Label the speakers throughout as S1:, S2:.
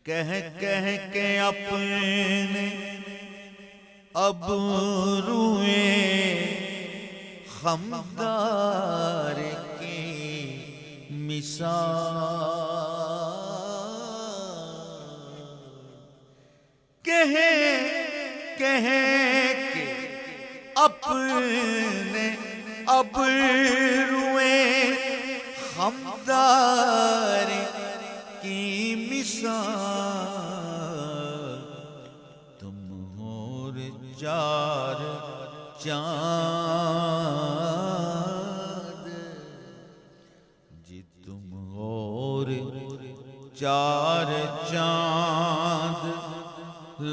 S1: कह कह के अपने अब रुए खमदार की मिसाल कह कह के अपने अब रुए खमदार की मिसाल तुम और चार चाँद जी तुम और चार चाँद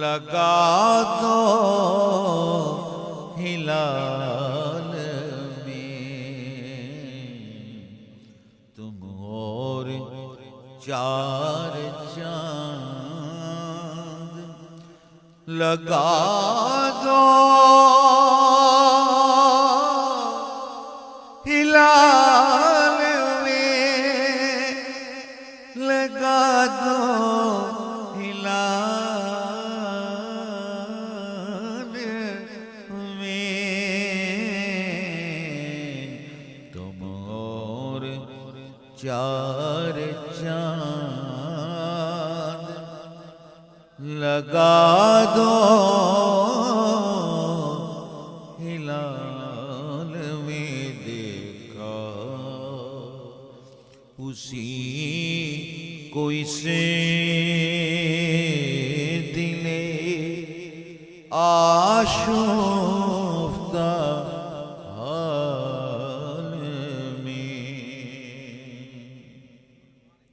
S1: लगा दो हिलाल में तुम और चार चाँद लगा दो हिलाल में लगा दो हिलाल में तुम और चार चाँद लगा दो हिलाल में देखा उसी को इसे दिले आशो